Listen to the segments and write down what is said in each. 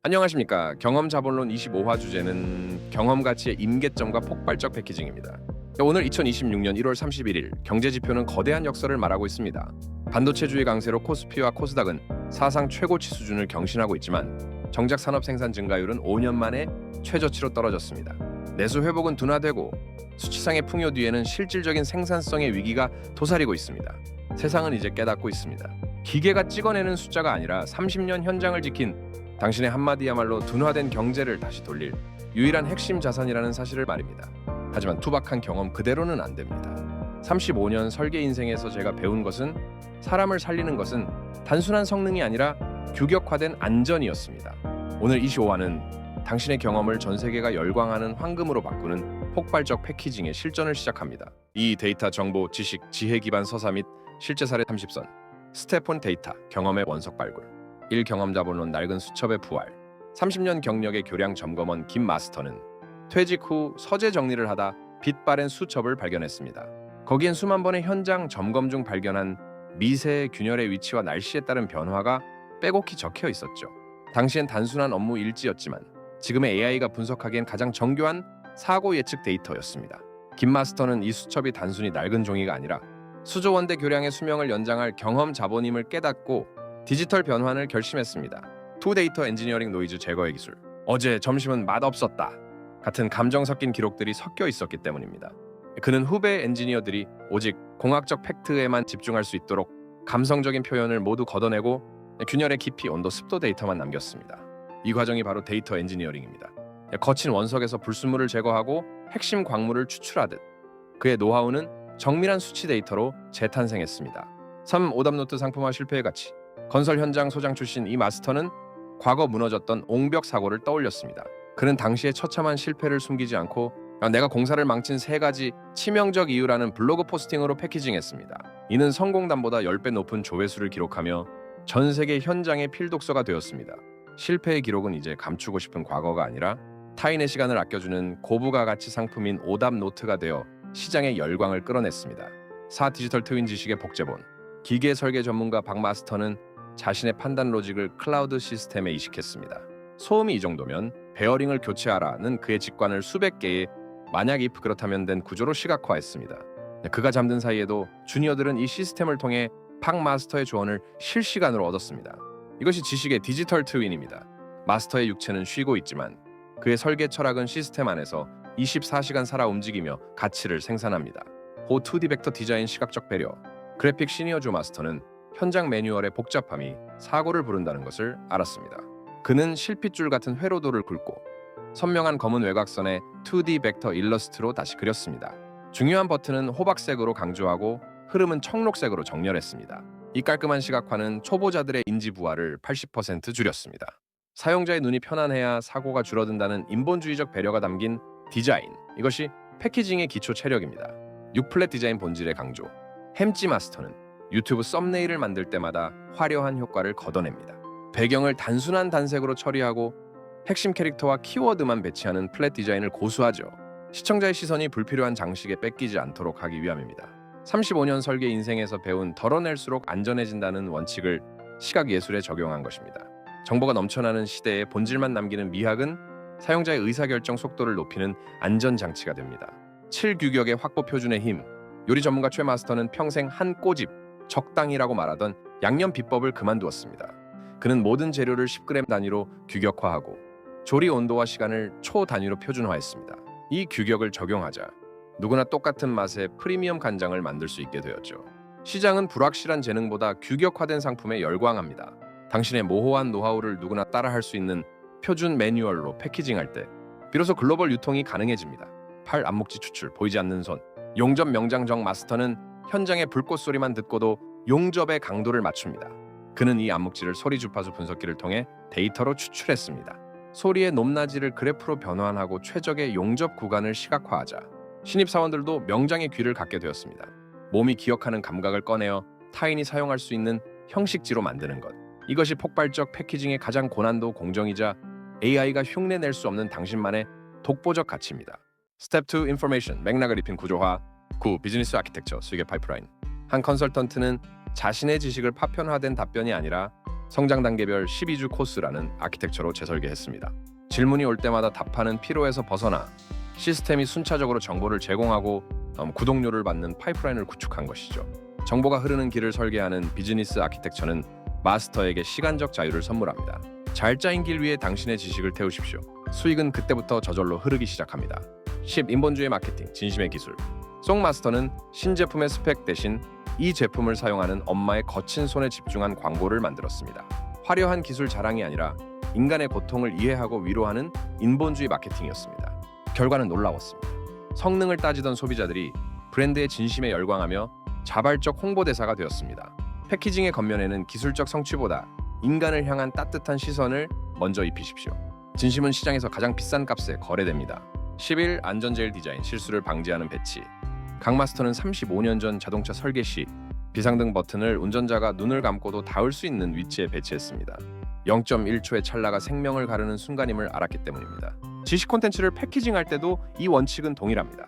안녕하십니까. 경험 자본론 25화 주제는 경험 가치의 임계점과 폭발적 패키징입니다. 오늘 2026년 1월 31일 경제 지표는 거대한 역설을 말하고 있습니다. 반도체주의 강세로 코스피와 코스닥은 사상 최고치 수준을 경신하고 있지만 정작 산업 생산 증가율은 5년 만에 최저치로 떨어졌습니다. 내수 회복은 둔화되고 수치상의 풍요 뒤에는 실질적인 생산성의 위기가 도사리고 있습니다. 세상은 이제 깨닫고 있습니다. 기계가 찍어내는 숫자가 아니라 30년 현장을 지킨 당신의 한마디야말로 둔화된 경제를 다시 돌릴 유일한 핵심 자산이라는 사실을 말입니다. 하지만 투박한 경험 그대로는 안 됩니다. 35년 설계 인생에서 제가 배운 것은 사람을 살리는 것은 단순한 성능이 아니라 규격화된 안전이었습니다. 오늘 25화는 당신의 경험을 전 세계가 열광하는 황금으로 바꾸는 폭발적 패키징의 실전을 시작합니다. 이 데이터, 정보, 지식, 지혜 기반 서사 및 실제 사례 30선 스텝1 데이터, 경험의 원석 발굴 1. 경험 자본론 낡은 수첩의 부활 30년 경력의 교량 점검원 김 마스터는 퇴직 후 서재 정리를 하다 빛바랜 수첩을 발견했습니다. 거기엔 수만 번의 현장 점검 중 발견한 미세의 균열의 위치와 날씨에 따른 변화가 빼곡히 적혀 있었죠. 당시엔 단순한 업무 일지였지만 지금의 AI가 분석하기엔 가장 정교한 사고 예측 데이터였습니다. 김 마스터는 이 수첩이 단순히 낡은 종이가 아니라 수조 원대 교량의 수명을 연장할 경험 자본임을 깨닫고 디지털 변환을 결심했습니다. 투 데이터 엔지니어링 노이즈 제거의 기술, 어제 점심은 맛없었다 같은 감정 섞인 기록들이 섞여 있었기 때문입니다. 그는 후배 엔지니어들이 오직 공학적 팩트에만 집중할 수 있도록 감성적인 표현을 모두 걷어내고 균열의 깊이, 온도, 습도 데이터만 남겼습니다. 이 과정이 바로 데이터 엔지니어링입니다. 거친 원석에서 불순물을 제거하고 핵심 광물을 추출하듯 그의 노하우는 정밀한 수치 데이터로 재탄생했습니다. 3. 오답노트 상품화 실패의 가치. 건설 현장 소장 출신 이 마스터는 과거 무너졌던 옹벽 사고를 떠올렸습니다. 그는 당시의 처참한 실패를 숨기지 않고 내가 공사를 망친 3가지 치명적 이유라는 블로그 포스팅으로 패키징했습니다. 이는 성공담보다 10배 높은 조회수를 기록하며 전 세계 현장의 필독서가 되었습니다. 실패의 기록은 이제 감추고 싶은 과거가 아니라 타인의 시간을 아껴주는 고부가 가치 상품인 오답 노트가 되어 시장의 열광을 끌어냈습니다. 4. 디지털 트윈 지식의 복제본. 기계 설계 전문가 박 마스터는 자신의 판단 로직을 클라우드 시스템에 이식했습니다. 소음이 이 정도면 베어링을 교체하라는 그의 직관을 수백 개의 만약 if 그렇다면 된 구조로 시각화했습니다. 그가 잠든 사이에도 주니어들은 이 시스템을 통해 박 마스터의 조언을 실시간으로 얻었습니다. 이것이 지식의 디지털 트윈입니다. 마스터의 육체는 쉬고 있지만 그의 설계 철학은 시스템 안에서 24시간 살아 움직이며 가치를 생산합니다. 고 2D 벡터 디자인 시각적 배려. 그래픽 시니어 조 마스터는 현장 매뉴얼의 복잡함이 사고를 부른다는 것을 알았습니다. 그는 실핏줄 같은 회로도를 긁고 선명한 검은 외곽선에 2D 벡터 일러스트로 다시 그렸습니다. 중요한 버튼은 호박색으로 강조하고 흐름은 청록색으로 정렬했습니다. 이 깔끔한 시각화는 초보자들의 인지 부하를 80% 줄였습니다. 사용자의 눈이 편안해야 사고가 줄어든다는 인본주의적 배려가 담긴 디자인, 이것이 패키징의 기초 체력입니다. 6. 플랫 디자인 본질의 강조. 햄찌 마스터는 유튜브 썸네일을 만들 때마다 화려한 효과를 걷어냅니다. 배경을 단순한 단색으로 처리하고 핵심 캐릭터와 키워드만 배치하는 플랫 디자인을 고수하죠. 시청자의 시선이 불필요한 장식에 뺏기지 않도록 하기 위함입니다. 35년 설계 인생에서 배운 덜어낼수록 안전해진다는 원칙을 시각예술에 적용한 것입니다. 정보가 넘쳐나는 시대에 본질만 남기는 미학은 사용자의 의사결정 속도를 높이는 안전장치가 됩니다. 7. 규격의 확보 표준의 힘. 요리 전문가 최 마스터는 평생 한 꼬집, 적당이라고 말하던 양념 비법을 그만두었습니다. 그는 모든 재료를 10g 단위로 규격화하고 조리 온도와 시간을 초 단위로 표준화했습니다. 이 규격을 적용하자 누구나 똑같은 맛의 프리미엄 간장을 만들 수 있게 되었죠. 시장은 불확실한 재능보다 규격화된 상품에 열광합니다. 당신의 모호한 노하우를 누구나 따라할 수 있는 표준 매뉴얼로 패키징할 때 비로소 글로벌 유통이 가능해집니다. 팔 안목지 추출, 보이지 않는 손. 용접 명장 정 마스터는 현장의 불꽃 소리만 듣고도 용접의 강도를 맞춥니다. 그는 이 안목지를 소리 주파수 분석기를 통해 데이터로 추출했습니다. 소리의 높낮이를 그래프로 변환하고 최적의 용접 구간을 시각화하자 신입사원들도 명장의 귀를 갖게 되었습니다. 몸이 기억하는 감각을 꺼내어 타인이 사용할 수 있는 형식지로 만드는 것. 이것이 폭발적 패키징의 가장 고난도 공정이자 AI가 흉내낼 수 없는 당신만의 독보적 가치입니다. 스텝 2 인포메이션, 맥락을 입힌 구조화. 9. 비즈니스 아키텍처, 수익의 파이프라인. 한 컨설턴트는 자신의 지식을 파편화된 답변이 아니라 성장 단계별 12주 코스라는 아키텍처로 재설계했습니다. 질문이 올 때마다 답하는 피로에서 벗어나 시스템이 순차적으로 정보를 제공하고 구독료를 받는 파이프라인을 구축한 것이죠. 정보가 흐르는 길을 설계하는 비즈니스 아키텍처는 마스터에게 시간적 자유를 선물합니다. 잘 짜인 길 위에 당신의 지식을 태우십시오. 수익은 그때부터 저절로 흐르기 시작합니다. 10. 인본주의 마케팅, 진심의 기술. 송마스터는 신제품의 스펙 대신 이 제품을 사용하는 엄마의 거친 손에 집중한 광고를 만들었습니다. 화려한 기술 자랑이 아니라 인간의 고통을 이해하고 위로하는 인본주의 마케팅이었습니다. 결과는 놀라웠습니다. 성능을 따지던 소비자들이 브랜드의 진심에 열광하며 자발적 홍보대사가 되었습니다. 패키징의 겉면에는 기술적 성취보다 인간을 향한 따뜻한 시선을 먼저 입히십시오. 진심은 시장에서 가장 비싼 값에 거래됩니다. 11. 안전제일 디자인, 실수를 방지하는 배치. 강마스터는 35년 전 자동차 설계 시 비상등 버튼을 운전자가 눈을 감고도 닿을 수 있는 위치에 배치했습니다. 0.1초의 찰나가 생명을 가르는 순간임을 알았기 때문입니다. 지식 콘텐츠를 패키징할 때도 이 원칙은 동일합니다.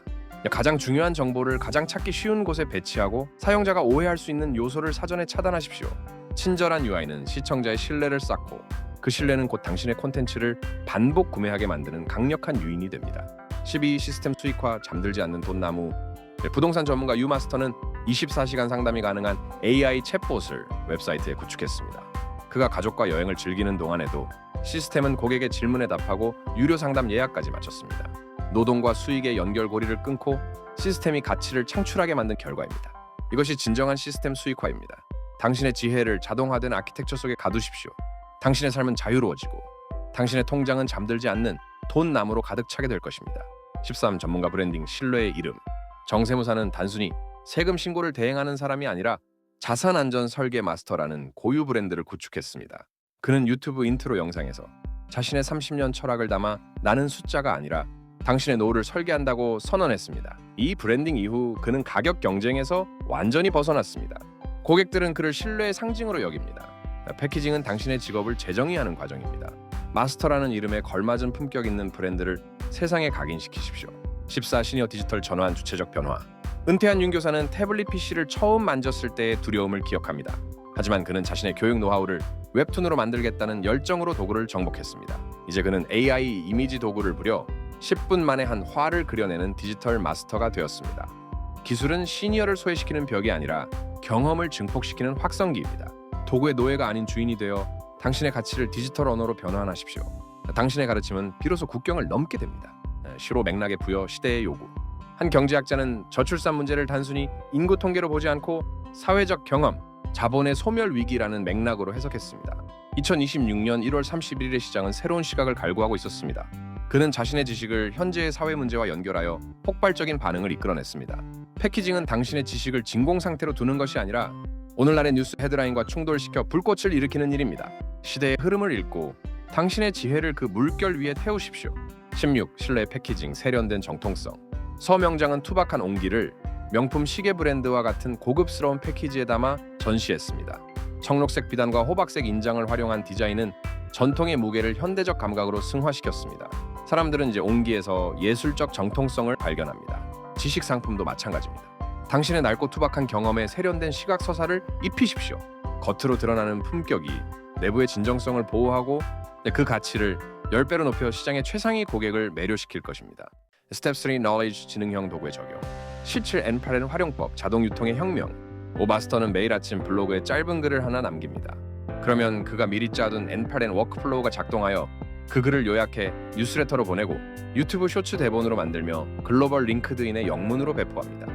가장 중요한 정보를 가장 찾기 쉬운 곳에 배치하고 사용자가 오해할 수 있는 요소를 사전에 차단하십시오. 친절한 UI는 시청자의 신뢰를 쌓고 그 신뢰는 곧 당신의 콘텐츠를 반복 구매하게 만드는 강력한 유인이 됩니다. 12. 시스템 수익화, 잠들지 않는 돈나무. 부동산 전문가 유마스터는 24시간 상담이 가능한 AI 챗봇을 웹사이트에 구축했습니다. 그가 가족과 여행을 즐기는 동안에도 시스템은 고객의 질문에 답하고 유료 상담 예약까지 마쳤습니다. 노동과 수익의 연결고리를 끊고 시스템이 가치를 창출하게 만든 결과입니다. 이것이 진정한 시스템 수익화입니다. 당신의 지혜를 자동화된 아키텍처 속에 가두십시오. 당신의 삶은 자유로워지고 당신의 통장은 잠들지 않는 돈나무로 가득 차게 될 것입니다. 13. 전문가 브랜딩, 신뢰의 이름. 정세무사는 단순히 세금 신고를 대행하는 사람이 아니라 자산안전 설계 마스터라는 고유 브랜드를 구축했습니다. 그는 유튜브 인트로 영상에서 자신의 30년 철학을 담아 나는 숫자가 아니라 당신의 노후를 설계한다고 선언했습니다. 이 브랜딩 이후 그는 가격 경쟁에서 완전히 벗어났습니다. 고객들은 그를 신뢰의 상징으로 여깁니다. 패키징은 당신의 직업을 재정의하는 과정입니다. 마스터라는 이름에 걸맞은 품격 있는 브랜드를 세상에 각인시키십시오. 14. 시니어 디지털 전환, 주체적 변화. 은퇴한 윤 교사는 태블릿 PC를 처음 만졌을 때의 두려움을 기억합니다. 하지만 그는 자신의 교육 노하우를 웹툰으로 만들겠다는 열정으로 도구를 정복했습니다. 이제 그는 AI 이미지 도구를 부려 10분 만에 한 화를 그려내는 디지털 마스터가 되었습니다. 기술은 시니어를 소외시키는 벽이 아니라 경험을 증폭시키는 확성기입니다. 도구의 노예가 아닌 주인이 되어 당신의 가치를 디지털 언어로 변환하십시오. 당신의 가르침은 비로소 국경을 넘게 됩니다. 시로 맥락의 부여, 시대의 요구. 한 경제학자는 저출산 문제를 단순히 인구 통계로 보지 않고 사회적 경험, 자본의 소멸 위기라는 맥락으로 해석했습니다. 2026년 1월 31일의 시장은 새로운 시각을 갈구하고 있었습니다. 그는 자신의 지식을 현재의 사회 문제와 연결하여 폭발적인 반응을 이끌어냈습니다. 패키징은 당신의 지식을 진공 상태로 두는 것이 아니라 오늘날의 뉴스 헤드라인과 충돌시켜 불꽃을 일으키는 일입니다. 시대의 흐름을 읽고 당신의 지혜를 그 물결 위에 태우십시오. 16. 신뢰 패키징, 세련된 정통성. 서명장은 투박한 온기를 명품 시계 브랜드와 같은 고급스러운 패키지에 담아 전시했습니다. 청록색 비단과 호박색 인장을 활용한 디자인은 전통의 무게를 현대적 감각으로 승화시켰습니다. 사람들은 이제 온기에서 예술적 정통성을 발견합니다. 지식 상품도 마찬가지입니다. 당신의 낡고 투박한 경험에 세련된 시각 서사를 입히십시오. 겉으로 드러나는 품격이 내부의 진정성을 보호하고 그 가치를 10배로 높여 시장의 최상위 고객을 매료시킬 것입니다. 스텝 3. Knowledge, 지능형 도구의 적용. 실칠 N8N 활용법, 자동 유통의 혁명. 오마스터는 매일 아침 블로그에 짧은 글을 하나 남깁니다. 그러면 그가 미리 짜둔 N8N 워크플로우가 작동하여 그 글을 요약해 뉴스레터로 보내고 유튜브 쇼츠 대본으로 만들며 글로벌 링크드인의 영문으로 배포합니다.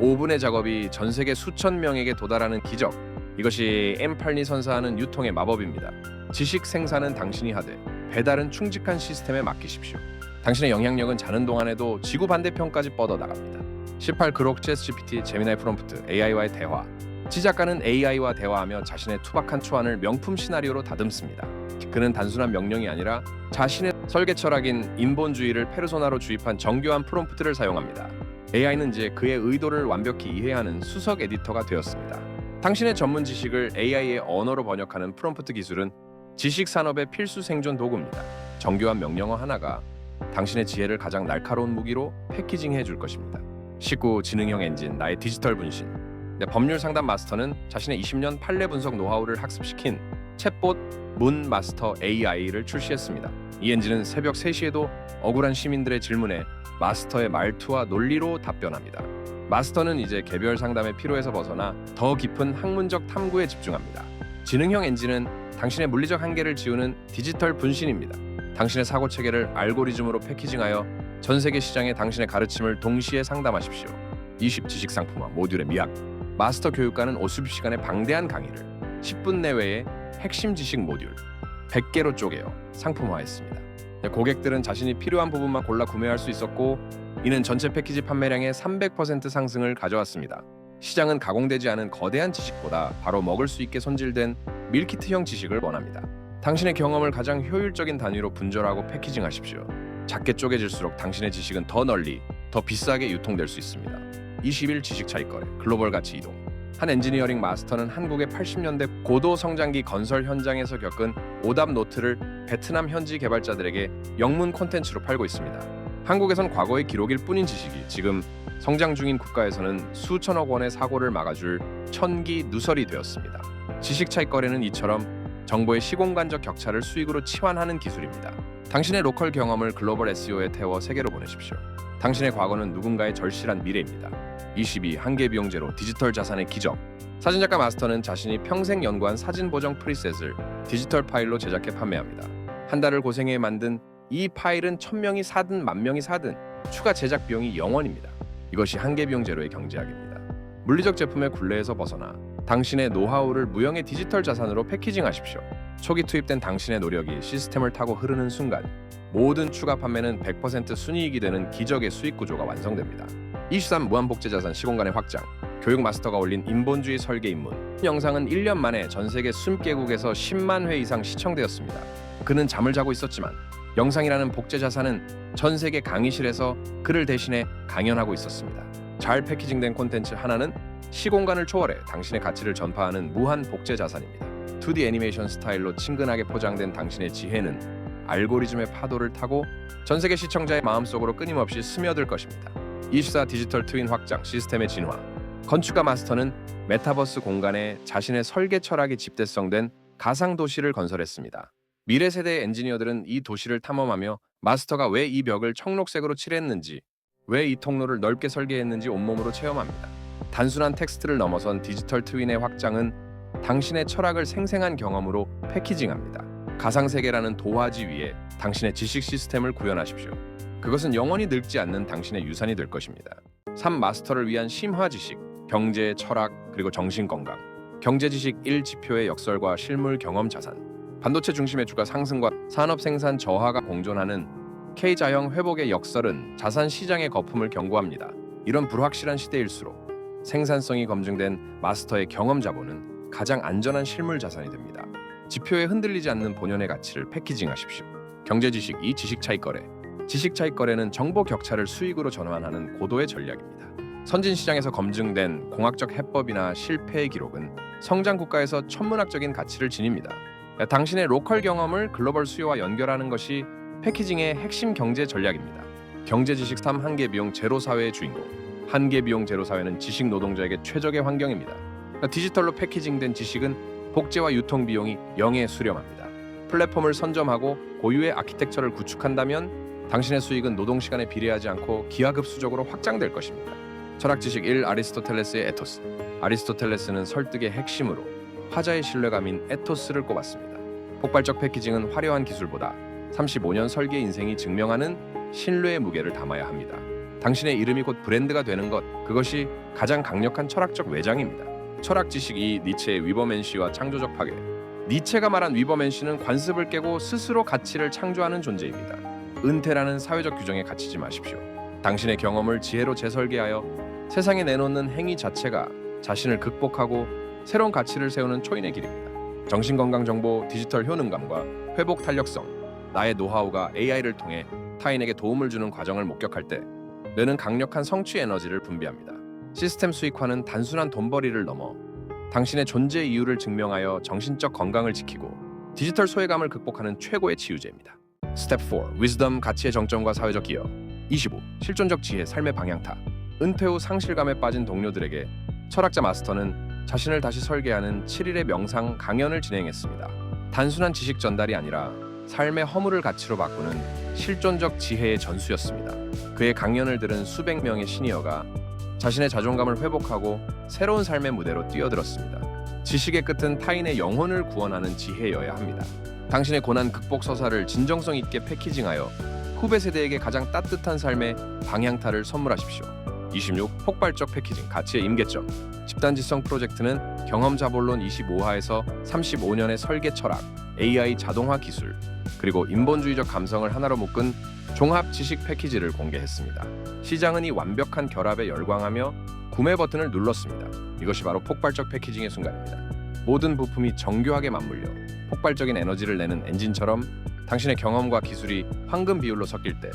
5분의 작업이 전 세계 수천 명에게 도달하는 기적. 이것이 N8N이 선사하는 유통의 마법입니다. 지식 생산은 당신이 하되 배달은 충직한 시스템에 맡기십시오. 당신의 영향력은 자는 동안에도 지구 반대편까지 뻗어나갑니다. 18. 그록 챗GPT, 제미나이 프롬프트, AI와의 대화. 지작가는 AI와 대화하며 자신의 투박한 초안을 명품 시나리오로 다듬습니다. 그는 단순한 명령이 아니라 자신의 설계 철학인 인본주의를 페르소나로 주입한 정교한 프롬프트를 사용합니다. AI는 이제 그의 의도를 완벽히 이해하는 수석 에디터가 되었습니다. 당신의 전문 지식을 AI의 언어로 번역하는 프롬프트 기술은 지식 산업의 필수 생존 도구입니다. 정교한 명령어 하나가 당신의 지혜를 가장 날카로운 무기로 패키징해 줄 것입니다. 19. 지능형 엔진, 나의 디지털 분신. 법률 상담 마스터는 자신의 20년 판례 분석 노하우를 학습시킨 챗봇 문 마스터 AI를 출시했습니다. 이 엔진은 새벽 3시에도 억울한 시민들의 질문에 마스터의 말투와 논리로 답변합니다. 마스터는 이제 개별 상담의 피로에서 벗어나 더 깊은 학문적 탐구에 집중합니다. 지능형 엔진은 당신의 물리적 한계를 지우는 디지털 분신입니다. 당신의 사고 체계를 알고리즘으로 패키징하여 전 세계 시장에 당신의 가르침을 동시에 상담하십시오. 20 지식 상품화 모듈의 미학. 마스터 교육과는 50시간의 방대한 강의를 10분 내외의 핵심 지식 모듈 100개로 쪼개어 상품화했습니다. 고객들은 자신이 필요한 부분만 골라 구매할 수 있었고, 이는 전체 패키지 판매량의 300% 상승을 가져왔습니다. 시장은 가공되지 않은 거대한 지식보다 바로 먹을 수 있게 손질된 밀키트형 지식을 원합니다. 당신의 경험을 가장 효율적인 단위로 분절하고 패키징하십시오. 작게 쪼개질수록 당신의 지식은 더 널리, 더 비싸게 유통될 수 있습니다. 21 지식 차익거래, 글로벌 가치 이동. 한 엔지니어링 마스터는 한국의 80년대 고도 성장기 건설 현장에서 겪은 오답 노트를 베트남 현지 개발자들에게 영문 콘텐츠로 팔고 있습니다. 한국에선 과거의 기록일 뿐인 지식이 지금 성장 중인 국가에서는 수천억 원의 사고를 막아줄 천기 누설이 되었습니다. 지식 차익거래는 이처럼 정보의 시공간적 격차를 수익으로 치환하는 기술입니다. 당신의 로컬 경험을 글로벌 SEO에 태워 세계로 보내십시오. 당신의 과거는 누군가의 절실한 미래입니다. 22 한계 비용 제로 디지털 자산의 기적. 사진작가 마스터는 자신이 평생 연구한 사진 보정 프리셋을 디지털 파일로 제작해 판매합니다. 한 달을 고생해 만든 이 파일은 1000명이 사든 10,000명이 사든 추가 제작 비용이 0원입니다. 이것이 한계 비용 제로의 경제학입니다. 물리적 제품의 굴레에서 벗어나 당신의 노하우를 무형의 디지털 자산으로 패키징하십시오. 초기 투입된 당신의 노력이 시스템을 타고 흐르는 순간 모든 추가 판매는 100% 순이익이 되는 기적의 수익 구조가 완성됩니다. 23 무한복제자산 시공간의 확장. 교육 마스터가 올린 인본주의 설계 입문. 영상은 1년 만에 전 세계 20개국에서 10만 회 이상 시청되었습니다. 그는 잠을 자고 있었지만 영상이라는 복제자산은 전 세계 강의실에서 그를 대신해 강연하고 있었습니다. 잘 패키징된 콘텐츠 하나는 시공간을 초월해 당신의 가치를 전파하는 무한 복제자산입니다. 2D 애니메이션 스타일로 친근하게 포장된 당신의 지혜는 알고리즘의 파도를 타고 전 세계 시청자의 마음속으로 끊임없이 스며들 것입니다. 24 디지털 트윈 확장 시스템의 진화. 건축가 마스터는 메타버스 공간에 자신의 설계 철학이 집대성된 가상 도시를 건설했습니다. 미래 세대의 엔지니어들은 이 도시를 탐험하며 마스터가 왜 이 벽을 청록색으로 칠했는지, 왜 이 통로를 넓게 설계했는지 온몸으로 체험합니다. 단순한 텍스트를 넘어선 디지털 트윈의 확장은 당신의 철학을 생생한 경험으로 패키징합니다. 가상세계라는 도화지 위에 당신의 지식 시스템을 구현하십시오. 그것은 영원히 늙지 않는 당신의 유산이 될 것입니다. 3 마스터를 위한 심화 지식, 경제, 철학, 그리고 정신건강. 경제 지식 1 지표의 역설과 실물 경험 자산. 반도체 중심의 주가 상승과 산업 생산 저하가 공존하는 K자형 회복의 역설은 자산 시장의 거품을 경고합니다. 이런 불확실한 시대일수록 생산성이 검증된 마스터의 경험 자본은 가장 안전한 실물 자산이 됩니다. 지표에 흔들리지 않는 본연의 가치를 패키징하십시오. 경제 지식 2 지식 차익 거래. 지식 차익 거래는 정보 격차를 수익으로 전환하는 고도의 전략입니다. 선진 시장에서 검증된 공학적 해법이나 실패의 기록은 성장 국가에서 천문학적인 가치를 지닙니다. 당신의 로컬 경험을 글로벌 수요와 연결하는 것이 패키징의 핵심 경제 전략입니다. 경제 지식 3 한계 비용 제로 사회의 주인공. 한계 비용 제로 사회는 지식 노동자에게 최적의 환경입니다. 디지털로 패키징된 지식은 복제와 유통 비용이 0에 수렴합니다. 플랫폼을 선점하고 고유의 아키텍처를 구축한다면 당신의 수익은 노동 시간에 비례하지 않고 기하급수적으로 확장될 것입니다. 철학 지식 1 아리스토텔레스의 에토스. 아리스토텔레스는 설득의 핵심으로 화자의 신뢰감인 에토스를 꼽았습니다. 폭발적 패키징은 화려한 기술보다 35년 설계 인생이 증명하는 신뢰의 무게를 담아야 합니다. 당신의 이름이 곧 브랜드가 되는 것, 그것이 가장 강력한 철학적 외장입니다. 철학 지식 2 니체의 위버맨시와 창조적 파괴. 니체가 말한 위버맨시는 관습을 깨고 스스로 가치를 창조하는 존재입니다. 은퇴라는 사회적 규정에 갇히지 마십시오. 당신의 경험을 지혜로 재설계하여 세상에 내놓는 행위 자체가 자신을 극복하고 새로운 가치를 세우는 초인의 길입니다. 정신건강 정보, 디지털 효능감과 회복 탄력성. 나의 노하우가 AI를 통해 타인에게 도움을 주는 과정을 목격할 때 뇌는 강력한 성취 에너지를 분비합니다. 시스템 수익화는 단순한 돈벌이를 넘어 당신의 존재 이유를 증명하여 정신적 건강을 지키고 디지털 소외감을 극복하는 최고의 치유제입니다. 스텝 4 위즈덤 가치의 정점과 사회적 기여. 25 실존적 지혜 삶의 방향타. 은퇴 후 상실감에 빠진 동료들에게 철학자 마스터는 자신을 다시 설계하는 7일의 명상 강연을 진행했습니다. 단순한 지식 전달이 아니라 삶의 허물을 가치로 바꾸는 실존적 지혜의 전수였습니다. 그의 강연을 들은 수백 명의 시니어가 자신의 자존감을 회복하고 새로운 삶의 무대로 뛰어들었습니다. 지식의 끝은 타인의 영혼을 구원하는 지혜여야 합니다. 당신의 고난 극복 서사를 진정성 있게 패키징하여 후배 세대에게 가장 따뜻한 삶의 방향타를 선물하십시오. 26. 폭발적 패키징, 가치의 임계점. 집단지성 프로젝트는 경험자본론 25화에서 35년의 설계 철학, AI 자동화 기술, 그리고 인본주의적 감성을 하나로 묶은 종합 지식 패키지를 공개했습니다. 시장은 이 완벽한 결합에 열광하며 구매 버튼을 눌렀습니다. 이것이 바로 폭발적 패키징의 순간입니다. 모든 부품이 정교하게 맞물려 폭발적인 에너지를 내는 엔진처럼 당신의 경험과 기술이 황금 비율로 섞일 때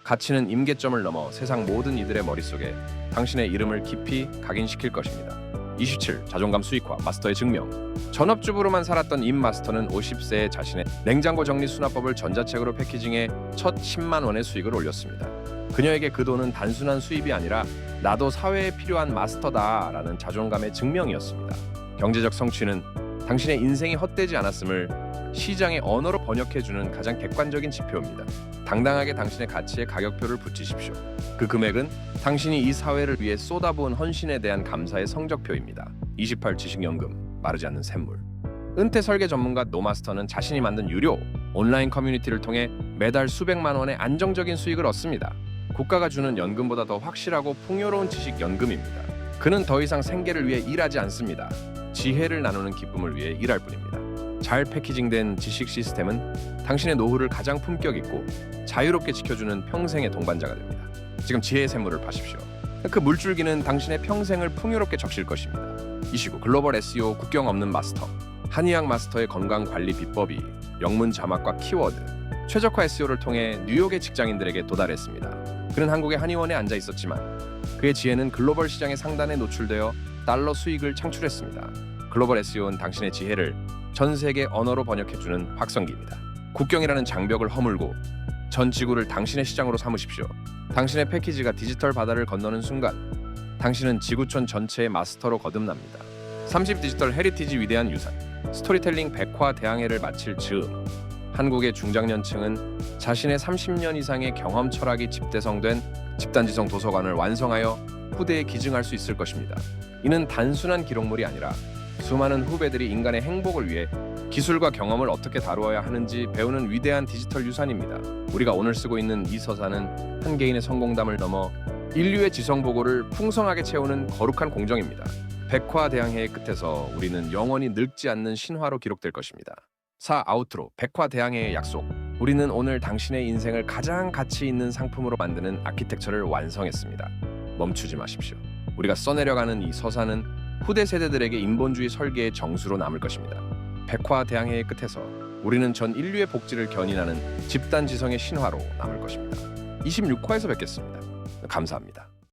가치는 임계점을 넘어 세상 모든 이들의 머릿속에 당신의 이름을 깊이 각인시킬 것입니다. 27. 자존감 수익화, 마스터의 증명. 전업주부로만 살았던 임 마스터는 50세에 자신의 냉장고 정리 수납법을 전자책으로 패키징해 첫 10만 원의 수익을 올렸습니다. 그녀에게 그 돈은 단순한 수입이 아니라 나도 사회에 필요한 마스터다라는 자존감의 증명이었습니다. 경제적 성취는 당신의 인생이 헛되지 않았음을 시장의 언어로 번역해주는 가장 객관적인 지표입니다. 당당하게 당신의 가치에 가격표를 붙이십시오. 그 금액은 당신이 이 사회를 위해 쏟아부은 헌신에 대한 감사의 성적표입니다. 28. 지식연금, 마르지 않는 샘물. 은퇴 설계 전문가 노마스터는 자신이 만든 유료 온라인 커뮤니티를 통해 매달 수백만 원의 안정적인 수익을 얻습니다. 국가가 주는 연금보다 더 확실하고 풍요로운 지식연금입니다. 그는 더 이상 생계를 위해 일하지 않습니다. 지혜를 나누는 기쁨을 위해 일할 뿐입니다. 잘 패키징된 지식 시스템은 당신의 노후를 가장 품격 있고 자유롭게 지켜주는 평생의 동반자가 됩니다. 지금 지혜의 샘물을 파십시오. 그 물줄기는 당신의 평생을 풍요롭게 적실 것입니다. 29. 글로벌 SEO 국경 없는 마스터. 한의학 마스터의 건강 관리 비법이 영문 자막과 키워드, 최적화 SEO를 통해 뉴욕의 직장인들에게 도달했습니다. 그는 한국의 한의원에 앉아 있었지만 그의 지혜는 글로벌 시장의 상단에 노출되어 달러 수익을 창출했습니다. 글로벌 SEO는 당신의 지혜를 전 세계 언어로 번역해주는 확성기입니다. 국경이라는 장벽을 허물고 전 지구를 당신의 시장으로 삼으십시오. 당신의 패키지가 디지털 바다를 건너는 순간 당신은 지구촌 전체의 마스터로 거듭납니다. 30. 디지털 헤리티지 위대한 유산. 스토리텔링 백화대항해를 마칠 즈음 한국의 중장년층은 자신의 30년 이상의 경험 철학이 집대성된 집단지성 도서관을 완성하여 후대에 기증할 수 있을 것입니다. 이는 단순한 기록물이 아니라 수많은 후배들이 인간의 행복을 위해 기술과 경험을 어떻게 다루어야 하는지 배우는 위대한 디지털 유산입니다. 우리가 오늘 쓰고 있는 이 서사는 한 개인의 성공담을 넘어 인류의 지성보고를 풍성하게 채우는 거룩한 공정입니다. 백화대항해의 끝에서 우리는 영원히 늙지 않는 신화로 기록될 것입니다. 4. 아우트로, 백화대항해의 약속. 우리는 오늘 당신의 인생을 가장 가치 있는 상품으로 만드는 아키텍처를 완성했습니다. 멈추지 마십시오. 우리가 써내려가는 이 서사는 후대 세대들에게 인본주의 설계의 정수로 남을 것입니다. 백화대항해의 끝에서 우리는 전 인류의 복지를 견인하는 집단지성의 신화로 남을 것입니다. 26화에서 뵙겠습니다. 감사합니다.